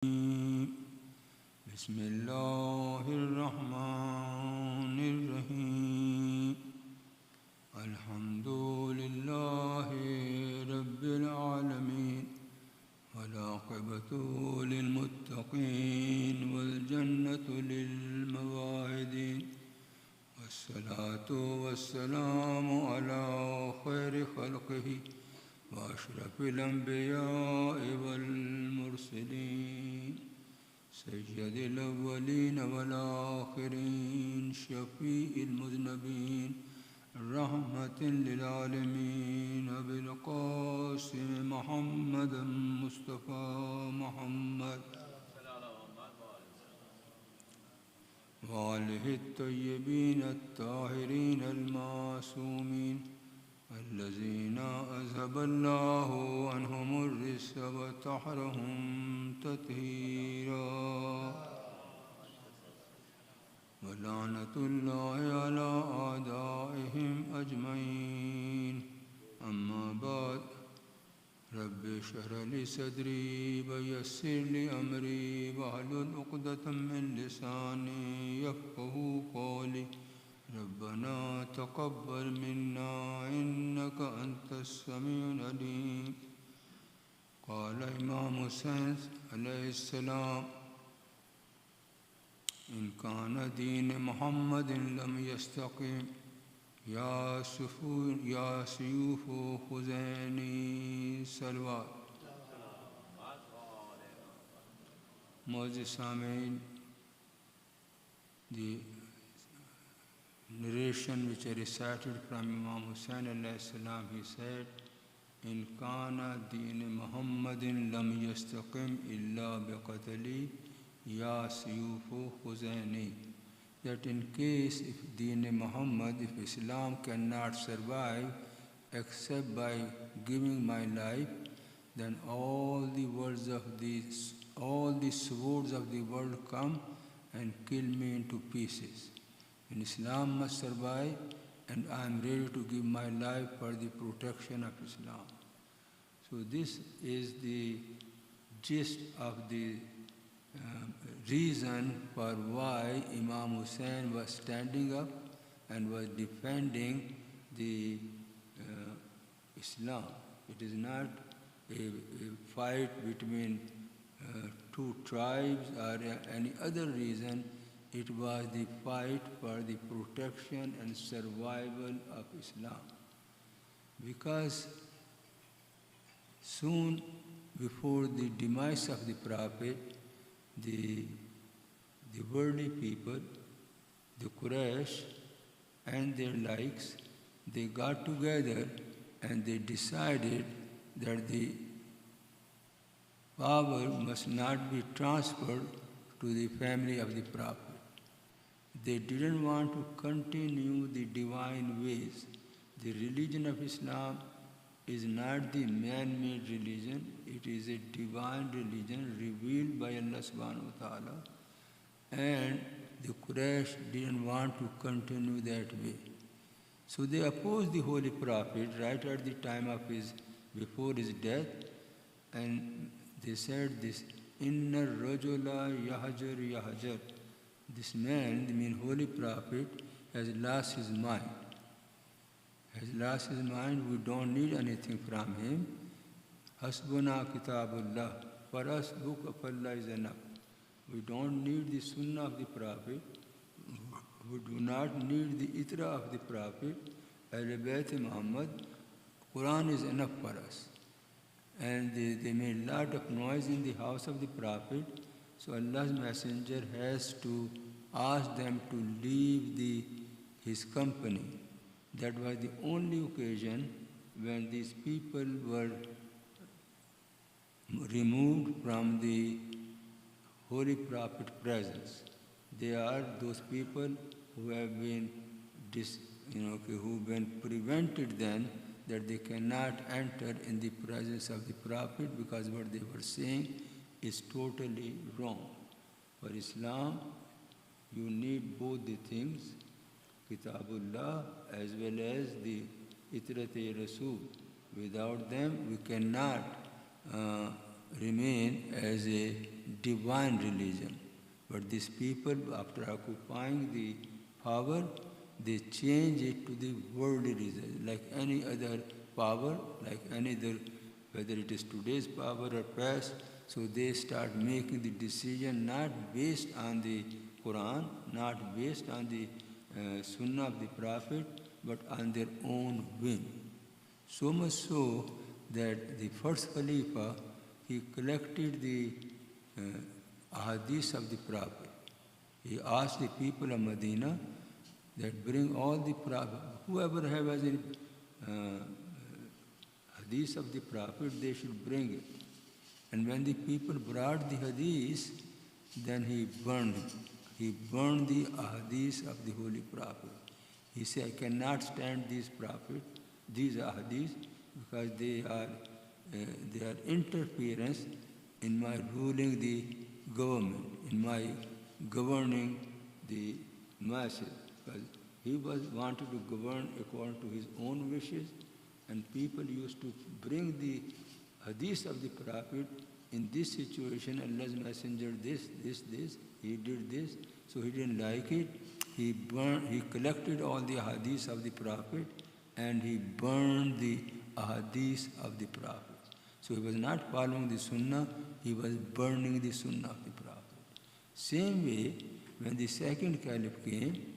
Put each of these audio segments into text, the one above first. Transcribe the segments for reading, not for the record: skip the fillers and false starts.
بسم الله الرحمن الرحيم الحمد لله رب العالمين والعاقبة للمتقين والجنة للموعدين والصلاة والسلام على خير خلقه وأشرف الأنبياء والمرسلين سيد الأولين والآخرين شفيع المذنبين رحمة للعالمين أبي القاسم محمد مصطفى محمد وآله الطيبين الطاهرين المعصومين الذين أذهب الله عنهم الرجس وطهرهم تطهيرا ولعنة الله على أعدائهم أجمعين أما بعد رب اشرح لي صدري ويسر لي أمري واحلل عقدة من لساني يفقهوا قولي ربنا تقبل منا إنك أنت السميع العليم قال إمام حسين عليه السلام إن كان دين محمد لم يستقم يا سيوف خذيني سلوات معزز سامعین the narration which I recited from Imam Hussain alayhi salam, he said, In kana deen Muhammadin lam yastaqim illa biqatli ya siyufu khuzaini. That in case if deen Muhammad, if Islam cannot survive except by giving my life, then all the swords of the world come and kill me into pieces. And Islam must survive, and I am ready to give my life for the protection of Islam. So this is the gist of the reason for why Imam Hussain was standing up and was defending the Islam. It is not a fight between two tribes or any other reason. It was the fight for the protection and survival of Islam. Because soon before the demise of the Prophet, the worldly people, the Quraysh and their likes, they got together and they decided that the power must not be transferred to the family of the Prophet. They didn't want to continue the divine ways. The religion of Islam is not the man-made religion. It is a divine religion revealed by Allah subhanahu wa ta'ala. And the Quraysh didn't want to continue that way. So they opposed the Holy Prophet right at the time of before his death. And they said this, Inna rajula yahjar. This man, the Holy Prophet, has lost his mind. We don't need anything from him. Hasbuna kitabullah. For us, book of Allah is enough. We don't need the sunnah of the Prophet. We do not need the itra of the Prophet. Ahl-Bayt Muhammad. Quran is enough for us. And they made a lot of noise in the house of the Prophet. So Allah's Messenger has to ask them to leave his company. That was the only occasion when these people were removed from the Holy Prophet's presence. They are those people who have been who've been prevented then that they cannot enter in the presence of the Prophet because what they were saying is totally wrong. For Islam, you need both the things, Kitabullah as well as the Itrat-e Rasul. Without them, we cannot remain as a divine religion. But these people, after occupying the power, they change it to the worldly religion, like any other power, like any other, whether it is today's power or past. So they start making the decision not based on the Quran, not based on the Sunnah of the Prophet, but on their own whim. So much so that the first Khalifa, he collected the ahadith of the Prophet. He asked the people of Medina that bring all the Prophet, whoever has any hadith of the Prophet, they should bring it. And when the people brought the hadith, then he burned it. He burned the ahadith of the Holy Prophet. He said, I cannot stand these prophets, these ahadith, because they are interference in my ruling the government, in my governing the masses. Because he wanted to govern according to his own wishes, and people used to bring the hadith of the Prophet. In this situation, Allah's Messenger, this, he did this, so he didn't like it. He collected all the hadiths of the Prophet and he burned the hadiths of the Prophet. So he was not following the Sunnah, he was burning the Sunnah of the Prophet. Same way, when the second Caliph came,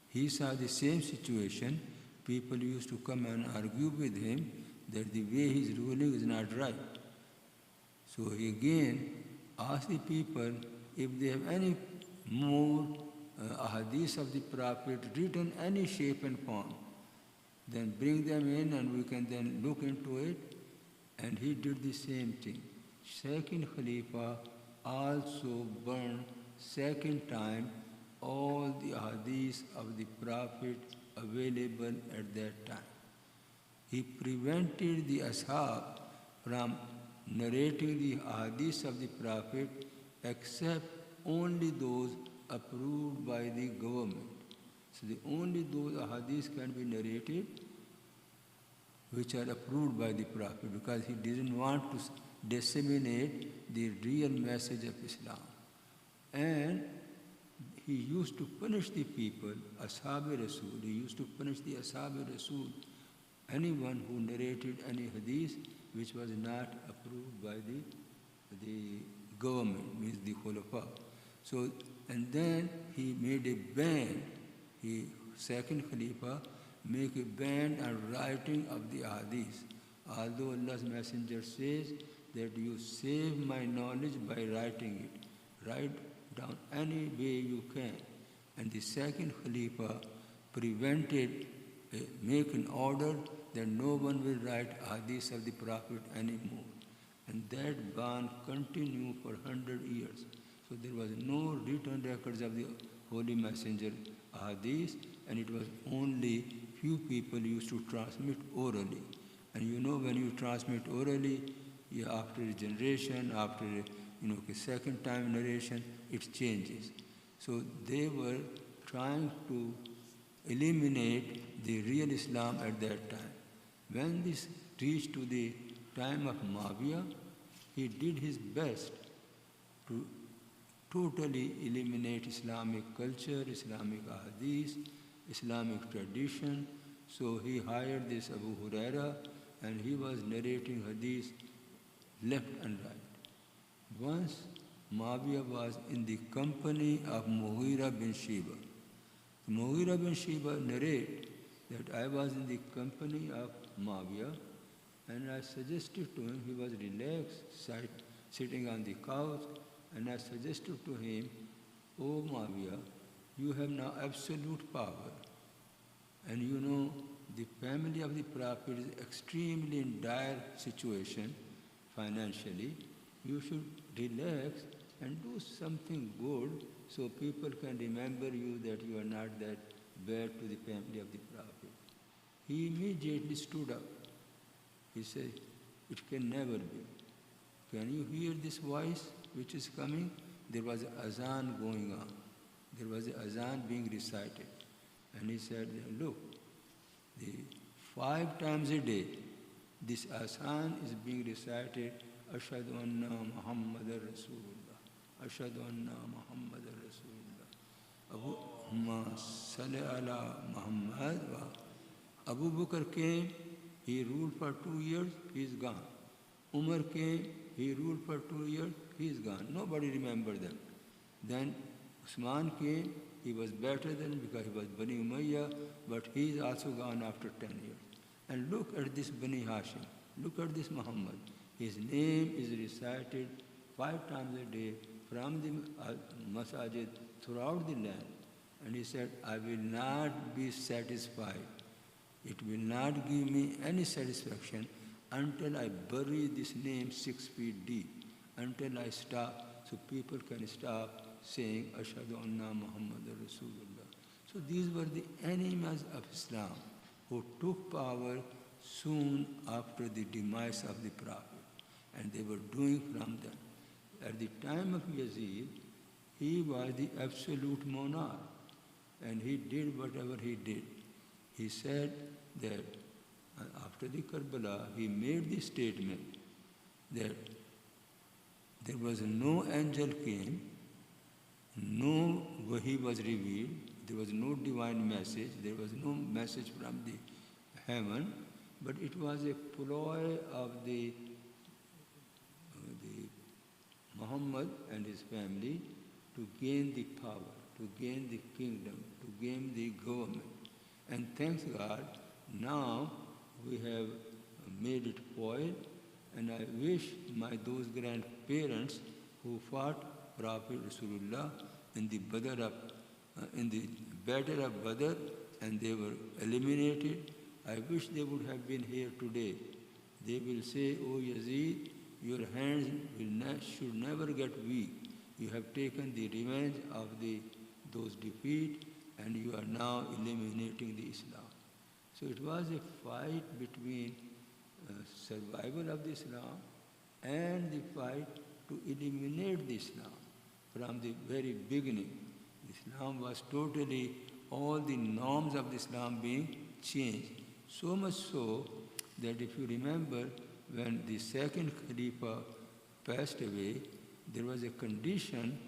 he saw the same situation. People used to come and argue with him that the way he's ruling is not right. So he again asked the people if they have any more ahadith of the Prophet written any shape and form, then bring them in and we can then look into it. And he did the same thing. Second Khalifa also burned second time all the ahadith of the Prophet available at that time. He prevented the ashab from narrating the hadiths of the Prophet except only those approved by the government. So only those hadiths can be narrated which are approved by the Prophet, because he didn't want to disseminate the real message of Islam. And he used to punish the people, Ashab-e-Rasul. He used to punish the Ashab-e-Rasul, anyone who narrated any hadith which was not approved by the government, means the Khulafa. So, and then he made a ban. Second Khalifa, make a ban on writing of the hadith. Although Allah's Messenger says that you save my knowledge by writing it. Write down any way you can. And the second Khalifa prevented, make an order that no one will write hadith of the Prophet anymore. And that ban continued for 100 years. So there was no written records of the Holy Messenger hadith, and it was only few people used to transmit orally. And you know, when you transmit orally, after a generation, after a second time narration, it changes. So they were trying to eliminate the real Islam at that time. When this reached to the time of Muawiyah, he did his best to totally eliminate Islamic culture, Islamic hadith, Islamic tradition. So he hired this Abu Huraira, and he was narrating hadith left and right. Once Muawiyah was in the company of Mughira bin Shiba. Mughira bin Shiba narrated that I was in the company of Muawiyah, and I suggested to him, he was relaxed, sitting on the couch, and I suggested to him, "Oh Muawiyah, you have now absolute power, and you know the family of the Prophet is extremely in dire situation financially. You should relax and do something good so people can remember you that you are not that bad to the family of the Prophet." He immediately stood up. He said, "It can never be. Can you hear this voice which is coming?" There was an azan going on. There was an azan being recited. And he said, "Look, 5 times a day, this azan is being recited, Ashhadu anna Muhammadan Rasulullah." Ashhadu anna Muhammad Rasulullah. Abu Salli ala Muhammad. Abu Bakr came, he ruled for 2 years, he is gone. Umar came, he ruled for 2 years, he is gone. Nobody remembered them. Then Usman came, he was better than because he was Bani Umayyah, but he is also gone after 10 years. And look at this Bani Hashim, look at this Muhammad. His name is recited 5 times a day from the masajid throughout the land. And he said, I will not be satisfied. It will not give me any satisfaction until I bury this name 6 feet deep, until I stop, so people can stop saying, Ashhadu anna Muhammad Rasulullah. So these were the enemies of Islam who took power soon after the demise of the Prophet. And they were doing from them. At the time of Yazid, he was the absolute monarch. And he did whatever he did. He said that after the Karbala, he made the statement that there was no angel came, no wahi was revealed, there was no divine message, there was no message from the heaven, but it was a ploy of the Muhammad and his family to gain the power, to gain the kingdom, to gain the government. And thanks God, now we have made it foil, and I wish those grandparents who fought Prophet Rasulullah in the battle of Badr, and they were eliminated. I wish they would have been here today. They will say, "Oh Yazid, your hands should never get weak. You have taken the revenge of those defeat, and you are now eliminating the Islam." So it was a fight between survival of the Islam and the fight to eliminate the Islam. From the very beginning, Islam was totally, all the norms of the Islam being changed. So much so that if you remember, when the second Khalifa passed away, there was a condition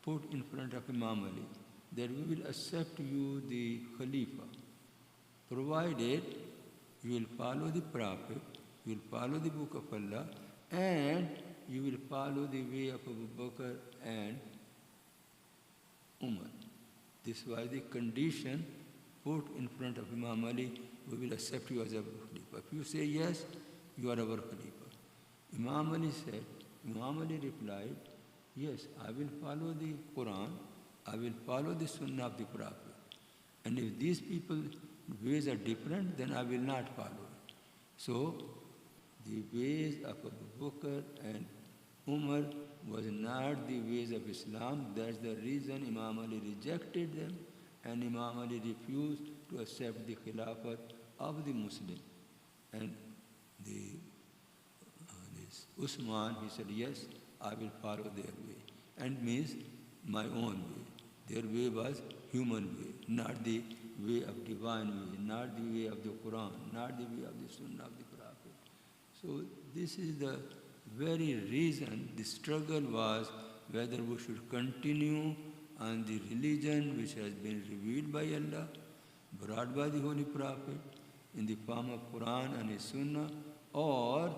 put in front of Imam Ali that we will accept you the Khalifa, provided you will follow the Prophet, you will follow the Book of Allah, and you will follow the way of Abu Bakr and Umar. This was the condition put in front of Imam Ali, we will accept you as a Khalifa. If you say yes, you are our Khalifa. Imam Ali replied, yes, I will follow the Quran, I will follow the Sunnah of the Prophet. And if these people's ways are different, then I will not follow it. So, the ways of Abu Bakr and Umar was not the ways of Islam. That's the reason Imam Ali rejected them, and Imam Ali refused to accept the Khilafat of the Muslim. And this Usman, he said, yes, I will follow their way. And means my own way. Their way was human way, not the way of divine way, not the way of the Quran, not the way of the Sunnah of the Prophet. So this is the very reason the struggle was whether we should continue on the religion which has been revealed by Allah, brought by the Holy Prophet in the form of Quran and His Sunnah, or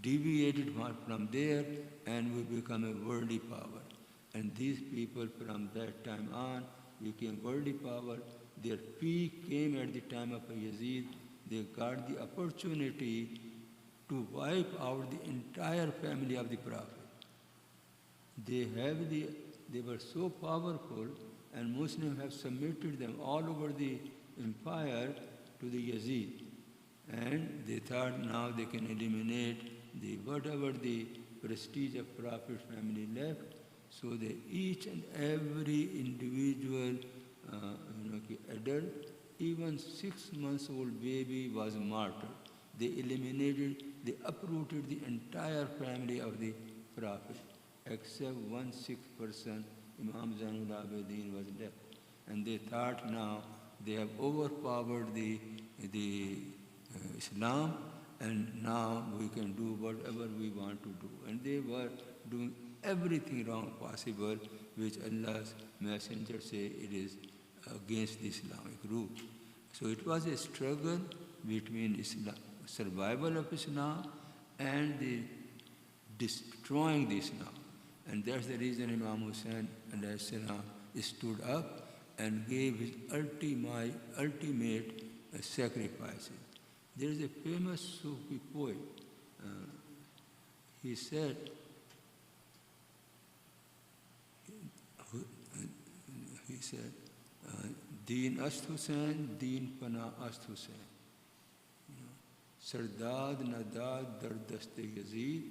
deviated from there and we become a worldly power. And these people from that time on became worldly power. Their peak came at the time of Yazid. They got the opportunity to wipe out the entire family of the Prophet. They were so powerful, and Muslims have submitted them all over the empire to the Yazid. And they thought now they can eliminate whatever the prestige of Prophet family left. So they each and every individual adult, even 6 months old baby was martyred. They eliminated, they uprooted the entire family of the Prophet, except 1/6 person, Imam Zainul Abidin, was left. And they thought now they have overpowered the Islam, and now we can do whatever we want to do. And they were doing everything wrong possible, which Allah's Messenger say it is against the Islamic rule. So it was a struggle between survival of Islam and the destroying the Islam. And that's the reason Imam Hussain stood up and gave his ultimate sacrifices. There is a famous Sufi poet. He said, Deen ast Hussain, Deen Pana ast Hussain. Sardad Nadad Dardast Yazid,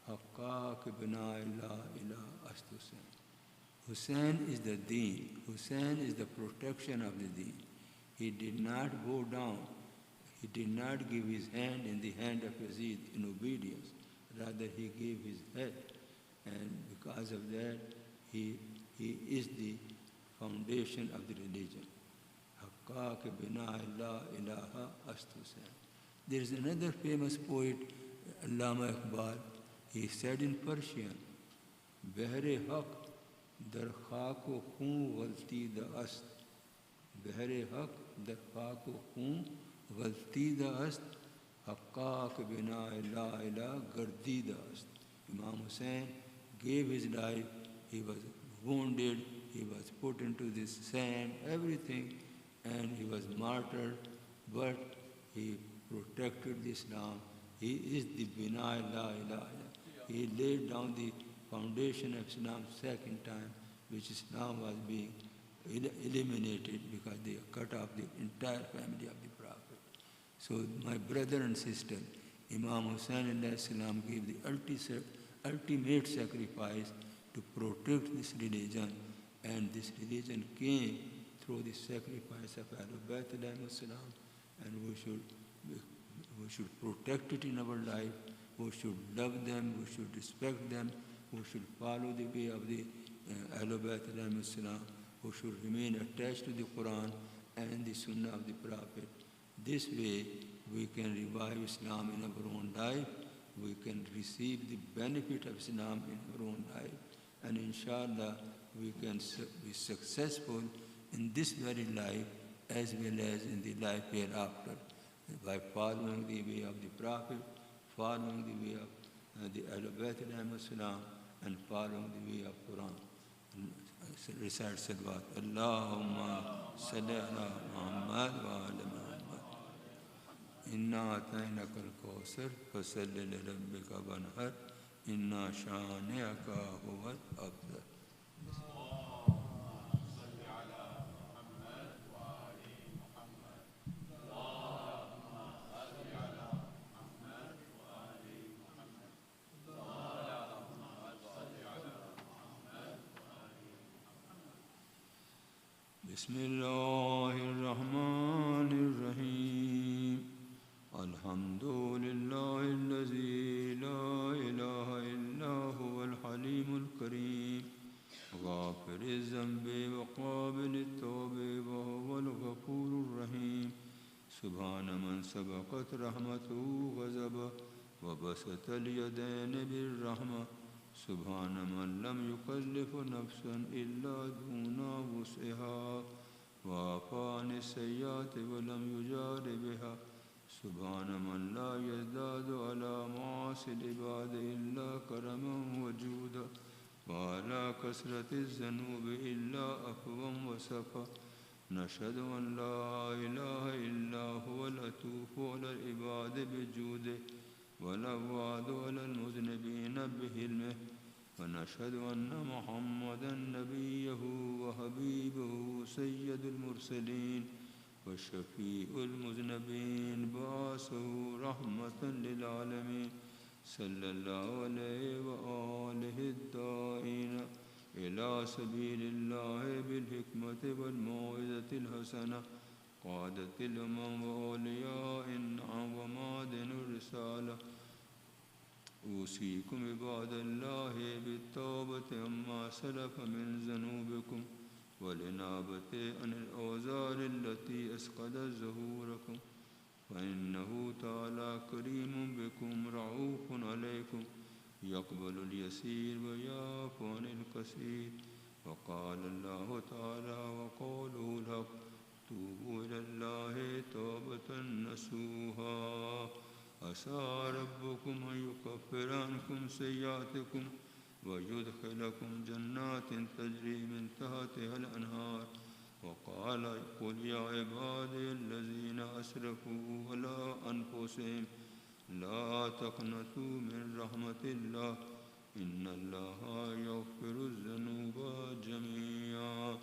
Haqqa ke bina ila ast Hussain. Hussain is the Deen. Hussain is the protection of the Deen. He did not bow down. He did not give his hand in the hand of Yazid in obedience. Rather, he gave his head. And because of that, he is the foundation of the religion. Haqqa ke bina la ilaha ast Hussain. There is another famous poet, Allama Iqbal. He said in Persian, Behre haq dar khako khoon ghalti da ast. Behre haq dar khako khoon ghalti da ast. Haqqa ke bina la ilaha gardi da ast. Imam Hussain gave his life. He was wounded. He was put into this sand, everything, and he was martyred, but he protected Islam. He is the Bina la ilaha. He laid down the foundation of Islam second time, which Islam was being eliminated because they cut off the entire family of the Prophet. So my brother and sister, Imam Hussain gave the ultimate sacrifice to protect this religion, and this religion came through the sacrifice of Ahlul Bayt and we should protect it in our life. We should love them, we should respect them, we should follow the way of the Ahlul Bayt we should remain attached to the Quran and the Sunnah of the Prophet. This way we can revive Islam in our own life, we can receive the benefit of Islam in our own life, and inshallah we can be successful in this very life as well as in the life hereafter by following the way of the Prophet, following the way of the Ahlul Bayt and following the way of Quran. Recite salawat. Allahumma salli ala Muhammad wa ala Muhammad. Inna atainaka al-Kawthar fasalli li rabbika wanhar. Inna shani'aka huwa al-abtar. بسم الله الرحمن الرحيم الحمد لله الذي لا إله إلا هو الحليم الكريم غافر الذنب وقابل التوب وهو الغفور الرحيم سبحان من سبقت رحمته غضبه وبسط اليدين بالرحمة سبحان من لم يكلف نفسا إلا دون وسعها وعفى عن السيئات ولم يجار بها سبحان من لا يزداد على معاصي العباد إلا كرما وجودا وعلى كثرة الذنوب إلا عفوا وصفا نشهد أن لا إله إلا هو العطوف على العباد بجوده والأوعد على المذنبين بحلمه ونشهد أن محمدا نبيه وحبيبه سيد المرسلين وشفيع المذنبين بعثه رحمة للعالمين صلى الله عليه وآله الداعين إلى سبيل الله بالحكمة والموعظة الحسنة قادة الأمم وأولياء النعم ومعدن الرسالة أوصيكم عباد الله بالتوبة عما سلف من ذنوبكم والإنابة عن الأوزار التي أسقطت ظهوركم فإنه تعالى كريم بكم رؤوف عليكم يقبل اليسير ويعفو عن الكثير. وقال الله تعالى وقوله الحق توبوا إلى الله توبة نصوحا عسى ربكم أن يكفر عنكم سيئاتكم ويدخلكم جنات تجري من تحتها الأنهار. وقال قل يا عبادي الذين أسرفوا على أنفسهم لا تقنطوا من رحمة الله إن الله يغفر الذنوب جميعا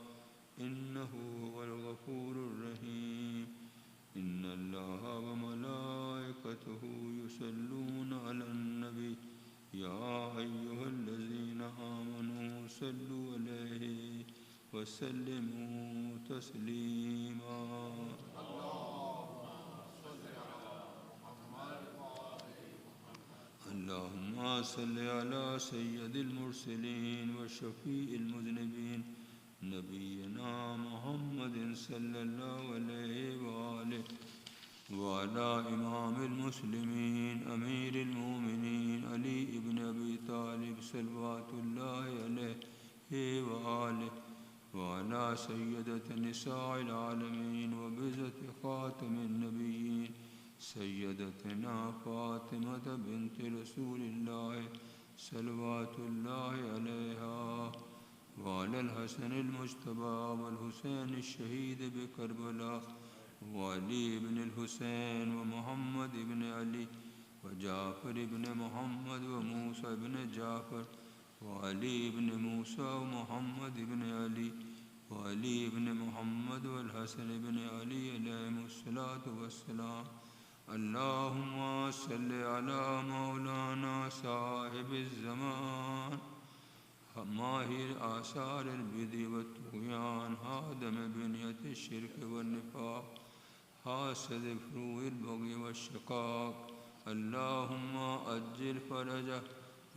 إنه هو الغفور الرحيم. إن الله وملائكته يصلون على النبي يا أيها الذين آمنوا صلوا عليه وسلموا تسليما. اللهم صل على سيد المرسلين وشفيع المذنبين نبينا محمد صلى الله عليه وآله وعلى إمام المسلمين أمير المؤمنين علي بن أبي طالب صلوات الله عليه وآله وعلى سيدة نساء العالمين وبزة خاتم النبيين سيدتنا فاطمة بنت رسول الله صلوات الله عليها وعلى الحسن المجتبى والحسين الشهيد بكربلاء وعلي بن الحسين ومحمد بن علي وجعفر بن محمد وموسى بن جعفر وعلي بن موسى ومحمد بن علي وعلي بن محمد والحسن بن علي عليهم الصلاة والسلام. اللهم صل على مولانا صاحب الزمان ماهر آثار البدع والطغيان هادم بنية الشرك والنفاق حاسد فروع البغي والشقاق. اللهم أجل فرجه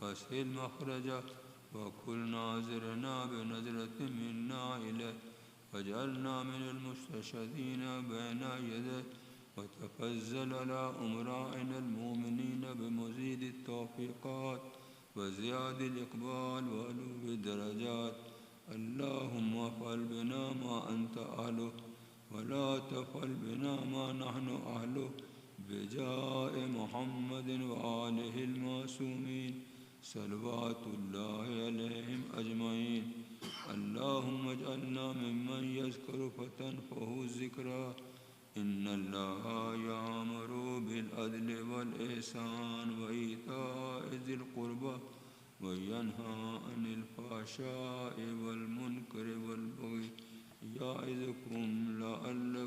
واسهل مخرجه وكل ناظرنا بنظرة منا إليه واجعلنا من المستشهدين بين يديه وتفضل على أمرائنا المؤمنين بمزيد التوفيقات وزياد الإقبال وعلو الدرجات. اللهم افعل بنا ما أنت أهله ولا تفعل بنا ما نحن أهله بجاه محمد وآله المعصومين صلوات الله عليهم أجمعين. اللهم اجعلنا ممن يذكر فتنفعه الذكرى. إن الله يأمر بالعدل والإحسان وإيتاء ذي القربى وينهى عن الفحشاء والمنكر والبغي يعظكم لعلكم